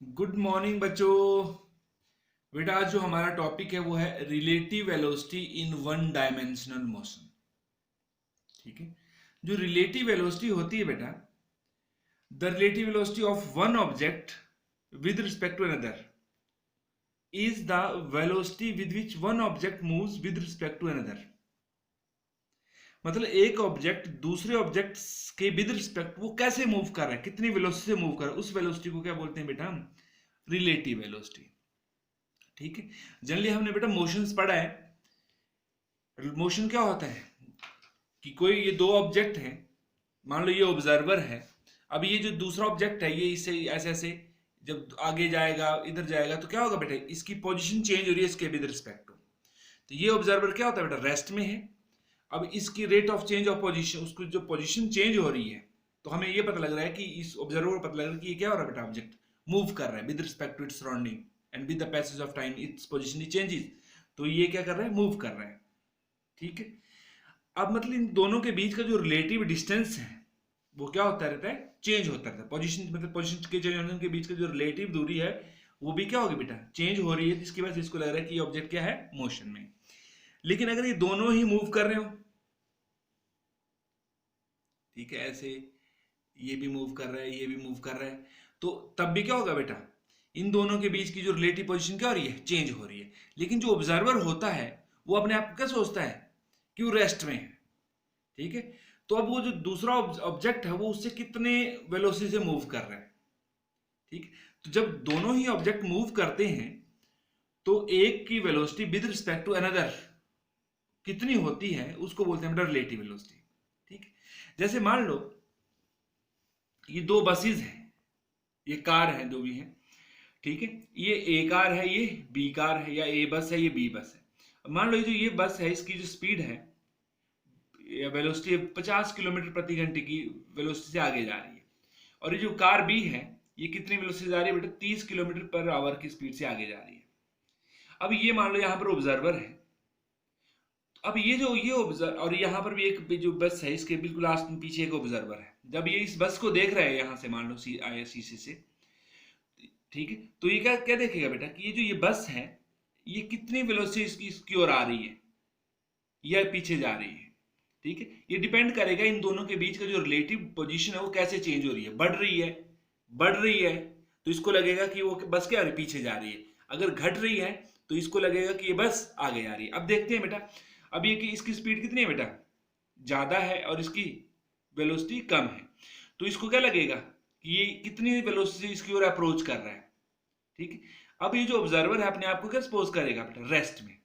Good morning बच्चों। बेटा आज जो हमारा टॉपिक है वो है relative velocity in one dimensional motion. ठीक है। जो रिलेटिव वेलोसिटी होती है बेटा, the relative velocity of one object with respect to another is the velocity with which one object moves with respect to another. मतलब एक ऑब्जेक्ट दूसरे object के विद रिस्पेक्ट वो कैसे मूव कर रहा है, कितनी वेलोसिटी से मूव कर रहा है, उस वेलोसिटी को क्या बोलते हैं बेटा हम? Relative velocity. ठीक है। जनरली हमने बेटा मोशंस पढ़ा है। मोशन क्या होता है कि कोई ये दो ऑब्जेक्ट हैं, मान लो ये ऑब्जर्वर है। अब ये जो दूसरा ऑब्जेक्ट है ये इससे ऐसे ऐसे जब आगे जाएगा इधर जाएगा तो क्या होगा बेटा, इसकी पोजीशन चेंज हो रही है इसके विद रिस्पेक्ट टू। तो ये ऑब्जर्वर क्या होता है बेटा, रेस्ट में है। अब इसकी rate of change of position, उसकी जो पोजीशन चेंज हो रही है, तो हमें ये पता लग रहा है कि इस ऑब्जर्वर को पता लग रहा है कि ये क्या हो रहा है बेटा, ऑब्जेक्ट मूव कर रहा है with respect to its surrounding and with the passage of time its position changes. तो ये क्या कर रहा है, मूव कर रहा है। ठीक है। अब मतलब इन दोनों के बीच का जो रिलेटिव डिस्टेंस है वो क्या होता रहता है, चेंज होता रहता है। पोजीशन मतलब पोजीशन के चेंज होने के बीच का जो रिलेटिव दूरी है वो भी क्या होगी बेटा, चेंज हो रही है, जिसकी वजह से इसको लग रहा है कि ये ऑब्जेक्ट क्या है, मोशन में। लेकिन अगर ये दोनों ही मूव कर रहे हो, ठीक है, ऐसे ये भी मूव कर रहा है ये भी मूव कर रहा है, तो तब भी क्या होगा बेटा, इन दोनों के बीच की जो रिलेटिव पोजीशन क्या हो रही है, चेंज हो रही है। लेकिन जो ऑब्जर्वर होता है वो अपने आप को क्या सोचता है कि वो रेस्ट में है। ठीक है। तो अब वो जो दूसरा ऑब्जेक्ट है वो उससे कितने वेलोसिटी से मूव कर रहा है। ठीक। तो जब दोनों ही ऑब्जेक्ट मूव करते हैं तो एक की velocity with respect to another कितनी होती है उसको बोलते हैं रिलेटिव वेलोसिटी। ठीक है। जैसे मान लो ये दो बसेस हैं, ये कार है जो भी है। ठीक है। ये ए कार है, ये बी कार है, या ए बस है ये बी बस है। मान लो ये जो ये बस है इसकी जो स्पीड है या वेलोसिटी 50 किलोमीटर प्रति घंटे की वेलोसिटी से आगे जा रही है, और ये जो कार बी है ये कितनी वेलोसिटी जा रही है बेटा, 30 किलोमीटर पर आवर की स्पीड से आगे जा रही है। अब ये मान लो यहाँ पर ऑब्जर्वर है। अब ये जो ये ऑब्जर्व और यहाँ पर भी एक जो बस है इसके बिल्कुल आस पीछे एक ऑब्जर्वर है। जब ये इस बस को देख रहा है यहाँ से, मान लो शीशे से, ठीक है, तो ये क्या क्या देखेगा बेटा कि ये जो ये बस है ये कितनी वेलोसिटी इसकी ओर आ रही है या पीछे जा रही है। ठीक है। ये डिपेंड करेगा इन दोनों के बीच का जो रिलेटिव पोजीशन है वो कैसे चेंज हो रही है, बढ़ रही है तो इसको लगेगा कि वो बस क्या पीछे जा रही है। अगर घट रही है तो इसको लगेगा कि ये बस आगे जा रही है। अब देखते हैं बेटा, अब ये कि इसकी स्पीड कितनी है बेटा, ज्यादा है और इसकी वेलोसिटी कम है, तो इसको क्या लगेगा कि ये कितनी वेलोसिटी इसकी ओर अप्रोच कर रहा है। ठीक है। अब ये जो ऑब्जर्वर है अपने आप को क्या सपोज करेगा बेटा, रेस्ट में।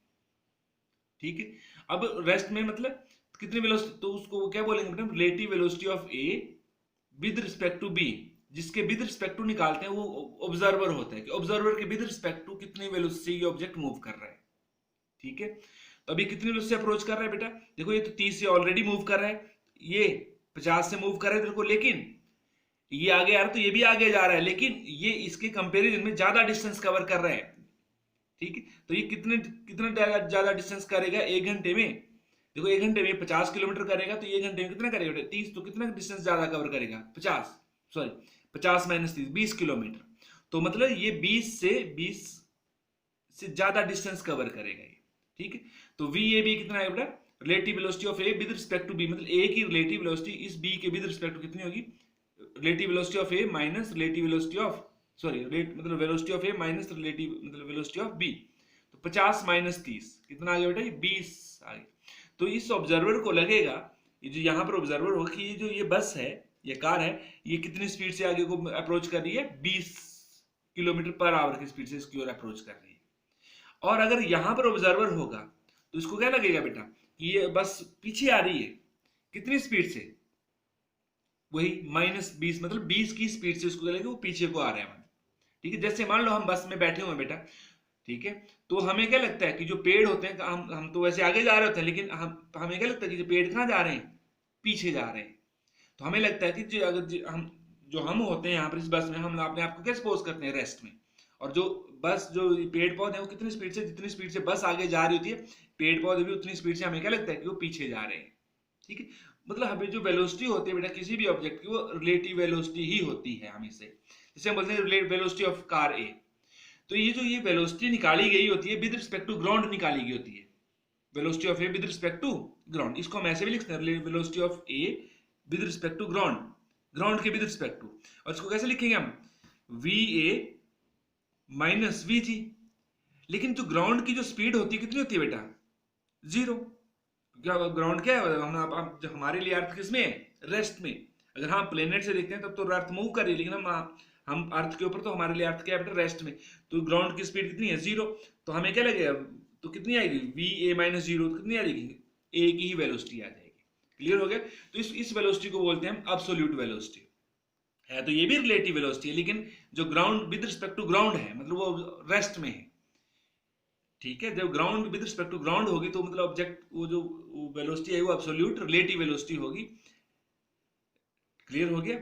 ठीक है। अब रेस्ट में मतलब कितनी वेलोसिटी, तो उसको वो क्या बोलेंगे बेटा, relative velocity of A with respect to B. जिसके विद रिस्पेक्ट टू निकालते हैं वो ऑब्जर्वर होता है कि ऑब्जर्वर के विद रिस्पेक्ट टू कितनी वेलोसिटी ये ऑब्जेक्ट मूव कर रहा है। ठीक है। तो अभी कितनी वेलोसिटी से अप्रोच कर रहा है बेटा, देखो ये तो 30 से ऑलरेडी मूव कर रहा है, ये 50 से मूव कर रहा है देखो, लेकिन ये आगे आ रहा है तो ये भी आगे जा रहा है, लेकिन ये इसके कंपेरिजन में ज्यादा डिस्टेंस कवर कर रहा है। ठीक है। तो ये कितने कितना ज्यादा डिस्टेंस करेगा एक घंटे में, देखो एक घंटे में 50 किलोमीटर करेगा तो ये घंटे में कितना करेगा, 30, तो कितना डिस्टेंस ज्यादा कवर करेगा, 50 - 30 - 20 किलोमीटर। तो मतलब ये 20 से ज्यादा डिस्टेंस कवर करेगा ये। ठीक है। तो वी ए बी कितना है बेटा, relative velocity of A with respect to B, मतलब ए की रिलेटिव वेलोसिटी इस बी के विद रिस्पेक्ट टू कितनी होगी, relative velocity of A minus relative velocity of, sorry मतलब velocity of A minus relative मतलब वेलोसिटी ऑफ बी। तो 50 - 30 कितना आ गया बेटा, ये 20 आ गया। तो इस ऑब्जर्वर को लगेगा, ये जो यहाँ पर ऑब्जर्वर होगा कि ये जो ये बस है, ये कार है, ये कितनी स्पीड से आगे को अप्रोच कर रही है, 20 किलोमीटर पर आवर की स्पीड से इसकी ओर अप्रोच कर रही है। और अगर यहाँ पर ऑब्जर्वर होगा तो इसको क्या लगेगा बेटा कि ये बस पीछे आ रही है, कितनी स्पीड से, वही -20 मतलब 20 की स्पीड से उसको लगेगा वो पीछे को आ रहा है। ठीक है। जैसे मान लो हम बस में बैठे हुए बेटा, ठीक है, तो हमें क्या लगता है कि जो पेड़ होते हैं, हम तो वैसे आगे जा रहे होते हैं, लेकिन हमें क्या लगता है कि जो पेड़ कहाँ जा रहे हैं, पीछे जा रहे हैं। तो हमें लगता है कि हम होते हैं यहाँ पर इस बस में, हम अपने आप को क्या सपोज करते हैं, रेस्ट में। और जो बस जो पेड़ पौधे हैं वो कितनी स्पीड से, जितनी स्पीड से बस आगे जा रही होती है, पेड़ पौधे भी उतनी स्पीड से हमें क्या लगता है कि वो पीछे जा रहे हैं। ठीक है। मतलब हमें जो वेलोसिटी होती है बेटा किसी भी ऑब्जेक्ट की, वो रिलेटिव वेलोसिटी ही होती है हमेशा। इसे हम बोलते हैं वेलोसिटी ऑफ कार ए। तो ये वेलोसिटी निकाली गई होती है विद रिस्पेक्ट टू ग्राउंड निकाली गई होती है, velocity of A with respect to ground. इसको हम ऐसे भी लिख सकते हैं, velocity of A with respect to ground, ground के विद रिस्पेक्ट टू। और इसको कैसे लिखेंगे हम, V A minus V G. लेकिन जो ग्राउंड की जो स्पीड होती है कितनी होती है बेटा, 0। क्या ग्राउंड क्या है, हम जो हमारे लिए अर्थ किसमें है, रेस्ट में। अगर हम प्लेनेट से देखते हैं तब तो अर्थ मूव कर रही है, लेकिन हम अर्थ के ऊपर, तो हमारे लिए अर्थ क्या है बेटा, रेस्ट में। तो ग्राउंड की स्पीड कितनी है, 0। तो हमें क्या लगेगा, तो कितनी आएगी, वी ए माइनस 0, कितनी आ जाएगी, ए की ही वेलोसिटी आ जाएगी। क्लियर हो गया। तो इस वेलोसिटी को बोलते हैं हम एब्सोल्यूट वेलोसिटी है। तो ये भी रिलेटिव वेलोसिटी है, लेकिन जो ground with respect to ground है, मतलब वो रेस्ट में है। ठीक है, जब ground with respect to ground होगी तो मतलब ऑब्जेक्ट वो जो वेलोसिटी है वो एब्सोल्यूट रिलेटिव वेलोसिटी होगी। क्लियर हो गया।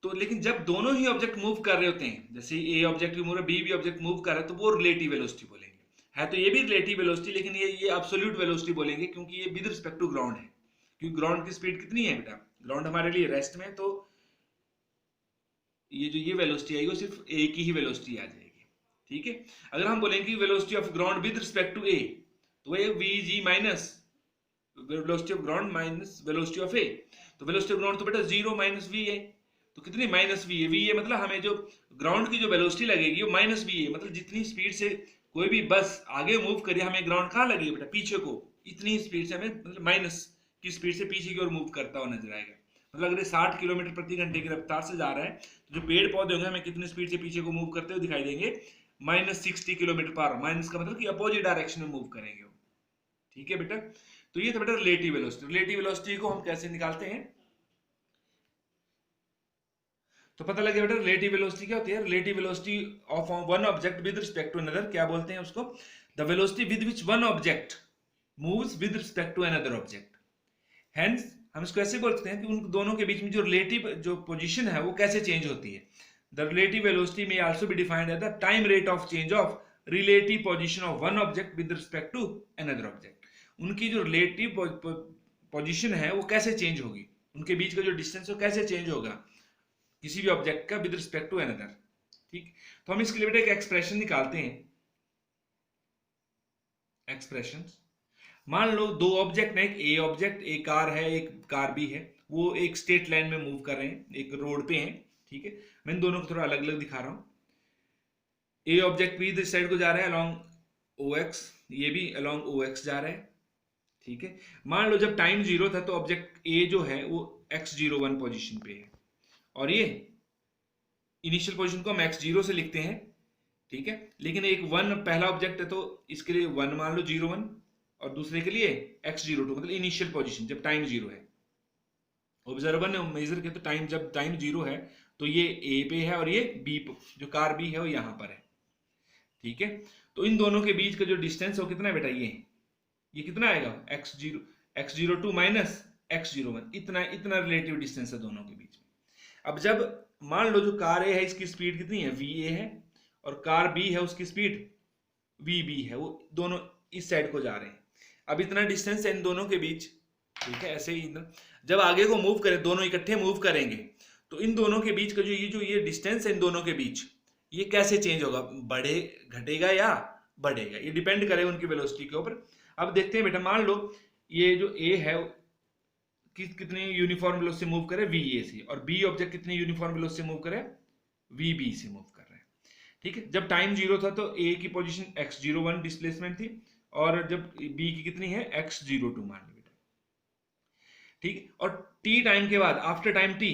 तो लेकिन जब दोनों ही ऑब्जेक्ट मूव कर रहे होते हैं, जैसे ए ऑब्जेक्ट भी मूव रहा है, बी भी ऑब्जेक्ट मूव कर रहा है, तो वो रिलेटिव वेलोसिटी बोलेंगे। है तो ये भी रिलेटिव वेलोसिटी, लेकिन ये एब्सोल्यूट वेलोसिटी बोलेंगे, क्योंकि ये विद रिस्पेक्ट टू ग्राउंड है। क्योंकि ग्राउंड की स्पीड कितनी है बेटा, ग्राउंड हमारे लिए रेस्ट में, तो ये वेलोसिटी आएगी वो सिर्फ ए की ही वेलोसिटी आ जाएगी। ठीक है। अगर हम बोलेंगे velocity of ground with respect to A, तो ये V G minus velocity of ground minus velocity of A. तो वेलोसिटी ऑफ ग्राउंड तो बेटा 0 माइनस वी है, तो कितनी माइनस वी है। वी है मतलब हमें जो ग्राउंड की जो वेलोसिटी लगेगी वो माइनस वी है, मतलब जितनी स्पीड से कोई भी बस आगे मूव करे, हमें ग्राउंड कहाँ लगेगी बेटा, पीछे को। इतनी स्पीड से हमें मतलब माइनस की स्पीड से पीछे की ओर मूव करता हुआ नजर आएगा। मतलब अगर 60 किलोमीटर प्रति घंटे की रफ्तार से जा रहा है, तो जो पेड़ पौधे होंगे हमें कितनी स्पीड से पीछे को मूव करते हुए दिखाई देंगे, -60 किलोमीटर पर आवर। माइनस का मतलब कि अपोजिट डायरेक्शन में मूव करेंगे वो। ठीक है बेटा। तो ये था बेटा रिलेटिव वेलोसिटी। रिलेटिव वेलोसिटी को हम कैसे निकालते हैं, तो पता लगे बेटा रिलेटिव वेलोसिटी क्या होती है। Relative velocity of one object with respect to another क्या बोलते हैं उसको, the velocity with which one object moves with respect to another object. Hence हम इसको ऐसे बोल सकते हैं कि उन दोनों के बीच में जो रिलेटिव जो पोजीशन है वो कैसे चेंज होती है। The relative velocity may also be defined as the time rate of change of relative position of one object with respect to another object. उनकी जो रिलेटिव पोजीशन है वो कैसे चेंज होगी, उनके बीच का जो डिस्टेंस है वो कैसे चेंज होगा किसी भी ऑब्जेक्ट का विद रिस्पेक्ट टू अनदर। ठीक। तो हम इसके लिए बेटा एक एक्सप्रेशन निकालते हैं। एक्सप्रेशन, मान लो दो ऑब्जेक्ट है, एक ए ऑब्जेक्ट, एक कार है, एक कार बी है, वो एक स्ट्रेट लाइन में मूव कर रहे हैं, एक रोड पे हैं। ठीक है, मैं इन दोनों को थोड़ा अलग अलग दिखा रहा हूं। ए ऑब्जेक्ट भी इस साइड को जा रहा है अलोंग ओ एक्स, ये भी अलोंग ओ एक्स जा रहा है। ठीक है। मान लो जब टाइम 0 था तो ऑब्जेक्ट ए जो है वो x01 पोजीशन पे है, और ये इनिशियल पोजीशन को हम x0 से लिखते हैं। ठीक है। लेकिन एक 1 पहला ऑब्जेक्ट है तो इसके लिए 1 मान लो 01, और दूसरे के लिए x02 मतलब इनिशियल पोजीशन जब टाइम 0 है। ऑब्जर्वर ने मेजर किया तो टाइम जब टाइम 0 है तो ये ए पे है और ये बी जो कार बी है वो यहां पर है। ठीक है। तो इन दोनों के बीच का जो डिस्टेंस है वो कितना है बेटा, ये कितना आएगा, x02 माइनस x01, इतना रिलेटिव डिस्टेंस है दोनों के बीच में। अब जब मान लो जो कार ए है इसकी स्पीड कितनी है, va है, और कार बी है उसकी स्पीड vb है, वो दोनों इस साइड को जा रहे हैं। अब इतना डिस्टेंस है इन दोनों के बीच। ठीक है। ऐसे ही जब आगे को मूव करें, दोनों इकट्ठे मूव करेंगे, तो इन दोनों के बीच का जो ये डिस्टेंस है इन दोनों के बीच, ये कैसे चेंज होगा, बढ़े घटेगा या बढ़ेगा, ये डिपेंड करेगा उनकी वेलोसिटी के ऊपर। अब देखते हैं बेटा, मान लो ये जो ए है कितनी यूनिफॉर्म वेलोसिटी से मूव करे, va से, और बी ऑब्जेक्ट कितनी यूनिफॉर्म वेलोसिटी से मूव करे, vb से मूव कर रहा है। ठीक है। जब टाइम 0 था तो ए की पोजीशन x01 डिस्प्लेसमेंट थी, और जब बी की कितनी है x02 मान लो बेटा। ठीक। और t टाइम के बाद, आफ्टर टाइम t,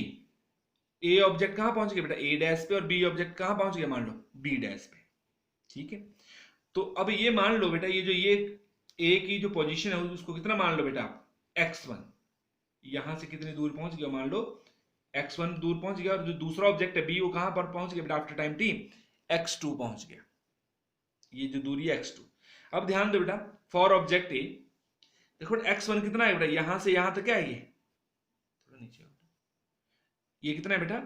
ए ऑब्जेक्ट कहां पहुंच गया बेटा, a डैश पे, और बी ऑब्जेक्ट कहां पहुंच गया, मान लो b डैश पे। ठीक है। तो अब ये मान लो बेटा, ये ए की जो पोजीशन है उसको कितना मान लो बेटा आप, x1, यहां से कितनी दूर पहुंच गया, मान लो x1 दूर पहुंच गया, और जो दूसरा ऑब्जेक्ट है b वो कहां पर पहुंच गया बेटा आफ्टर टाइम t, x2 पहुंच गया, ये जो दूरी है x2। अब ध्यान दो बेटा, फॉर ऑब्जेक्ट ए देखो x1 कितना है बेटा, यहां से यहां तक क्या है, ये थोड़ा नीचे, ये कितना है बेटा,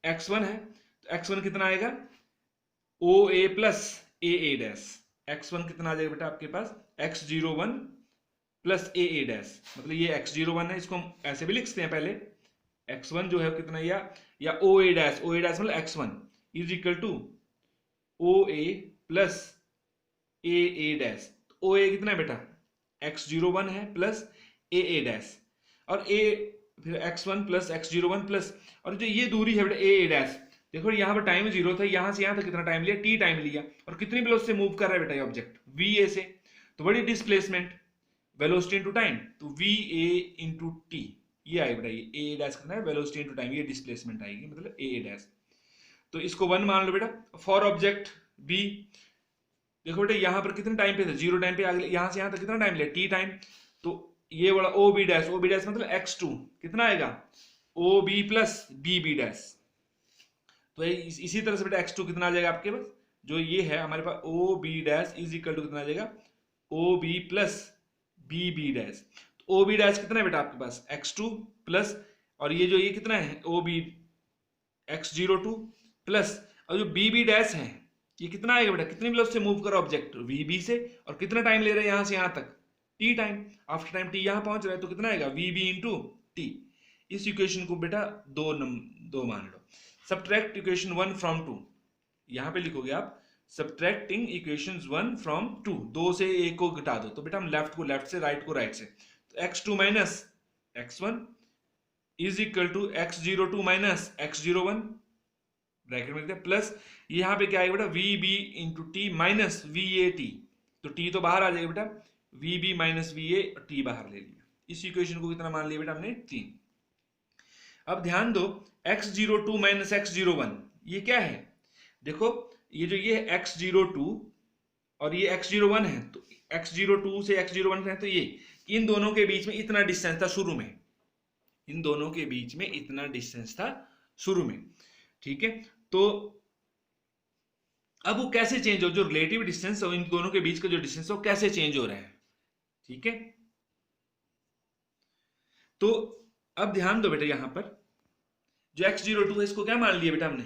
x1 है, तो x1 कितना आएगा, OA plus AA dash. x1 कितना आ जाएगा बेटा आपके पास, x01 प्लस AA डैश, मतलब ये x01 है, इसको हम ऐसे भी लिख सकते हैं पहले, x1 जो है कितना, या OA डैश मतलब x1, is equal to O A plus A dash. O A कितना है बेटा, x01 है प्लस ए डैश, और ए फिर x1 प्लस x01 प्लस, और जो ये दूरी है बेटा ए डैश, देखो यहाँ पर टाइम 0 था, यहाँ से यहाँ तक कितना टाइम लिया, t टाइम लिया, और कितनी वेलोसिटी से मूव कर रहा है बेटा ये ऑब्जेक्ट, va से। तो बड़ी डिस्प्लेसमेंट वेलोसिटी इनटू टाइम, तो va इनटू t, ये आएगा बेटा, ये a डैश करना है, वेलोसिटी इनटू टाइम, ये डिस्प्लेसमेंट आएगी, मतलब a डैश। तो इसको 1 मान लो बेटा। फॉर ऑब्जेक्ट b, देखो बेटा यहाँ पर कितने टाइम पे था, 0 टाइम पे, आगे यहाँ से यहाँ तक कितना टाइम लिया, t टाइम। तो ये वाला ओ बी डैश मतलब x2 कितना आएगा, O B plus B dash. तो इसी तरह से बेटा x2 कितना आ जाएगा आपके पास, जो ये है हमारे पास O B dash is equal to कितना आ जाएगा, O B plus B dash. तो ओ बी डैश कितना है बेटा आपके पास, x2 प्लस, और ये जो ये कितना है ओ बी x02 प्लस, और जो बी डैश है ये कितना आएगा बेटा, कितनी वेलोसिटी से मूव कर ऑब्जेक्ट, वी से, और कितना टाइम ले रहे हैं यहाँ से यहाँ तक, T time. After time T यहाँ पहुंच रहा है तो कितना आएगा, वी बी इंटू टी। इस इक्वेशन को बेटा दो मान लो। सब्ट्रैक्ट इक्वेशन 1 फ्रॉम 2, यहाँ पे लिखोगे आप सब्ट्रैक्टिंग इक्वेशंस 1 फ्रॉम 2, 2 से a को घटा दो, तो बेटा हम लेफ्ट को लेफ्ट से, राइट को राइट से, तो x2 minus x1 is equal to x02 minus x01 bracket में प्लस, यहाँ पे क्या आएगा बेटा, V B into T minus V A T, तो टी तो बाहर आ जाएगा बेटा, V B minus V A, T बाहर ले लिया। इस इक्वेशन को कितना मान लिया बेटा हमने, 3। अब ध्यान दो x02 माइनस x01 ये क्या है, देखो ये जो ये x02 और ये x01 है, तो x02 से x01 है, तो ये इन दोनों के बीच में इतना डिस्टेंस था शुरू में, इन दोनों के बीच में इतना डिस्टेंस था शुरू में, ठीक है। तो अब वो कैसे चेंज हो, जो रिलेटिव डिस्टेंस है इन दोनों के बीच का जो डिस्टेंस है वो कैसे चेंज हो रहा है, ठीक है। तो अब ध्यान दो बेटा, यहां पर जो x02 है इसको क्या मान लिया बेटा हमने,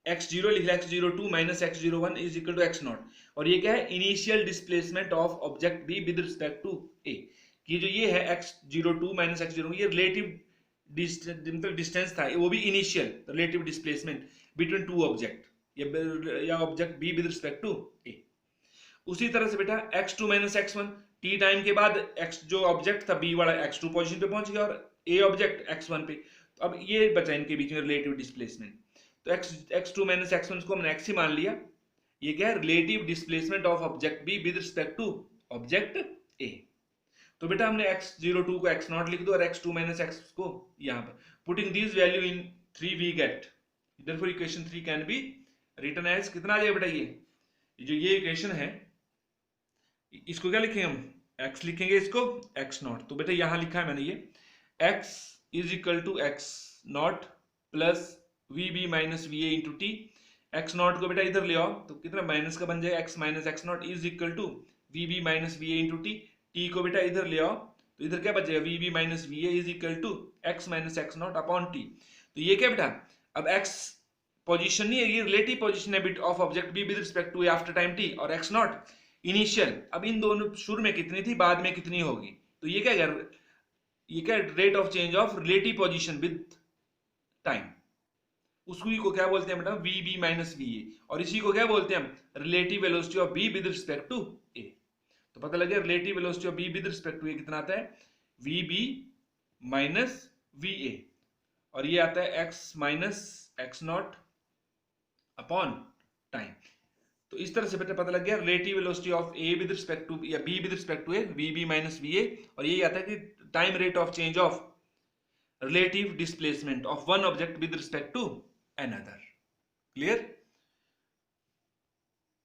x0 लिख लिया, x02 minus x01 is equal to x0, और ये क्या है, initial displacement of object b with respect to a, कि जो ये है x02 माइनस x01 ये रिलेटिव डिस्टेंस था, वो भी initial relative displacement between two object, या object b with respect to a। उसी तरह से बेटा x2 minus x1, t time के बाद x जो ऑब्जेक्ट था b वाला x2 पोजीशन पे पहुंच गया, और a ऑब्जेक्ट x1 पे, तो अब ये बचा इनके बीच में रिलेटिव डिस्प्लेसमेंट, तो x2 माइनस x1 को हमने x ही मान लिया। ये क्या है, relative displacement of object b with respect to object a। तो बेटा हमने x02 को x0 लिख दो और x2 माइनस x को यहाँ पर, putting this value in 3 we get, therefore equation 3 can be written as, कितना आ जाएगा बेटा, ये जो ये इक्वेशन है इसको क्या लिखेंगे हम, x लिखेंगे, इसको x0, तो बेटा यहाँ लिखा है मैंने ये x is equal to x0 plus V B minus V A into T, x0 को बेटा इधर ले आओ तो कितना माइनस का बन जाएगा, x minus x0 is equal to V B minus V A into T, T को बेटा इधर ले आओ तो इधर क्या बचेगा, V B minus V A is equal to x minus x0 upon T. तो ये क्या बेटा, अब x पोजीशन नहीं है, ये रिलेटिव पोजीशन है bit of object b with respect to after time t, और x0 इनिशियल, अब इन दोनों शुरू में कितनी थी, बाद में कितनी होगी, तो ये क्या है, ये क्या rate of change of relative position with time, उसको को क्या बोलते हैं बेटा, V B minus V A, और इसी को क्या बोलते हैं हम, relative velocity of b with respect to a। तो पता लगे relative velocity of b with respect to a कितना आता है, V B minus V A, और ये आता है x minus x0 upon time. तो इस तरह से बेटा पता लग गया relative velocity of a with respect to या b with respect to a, V B minus V A, और यही आता है कि time rate of change of relative displacement of one object with respect to another। Clear?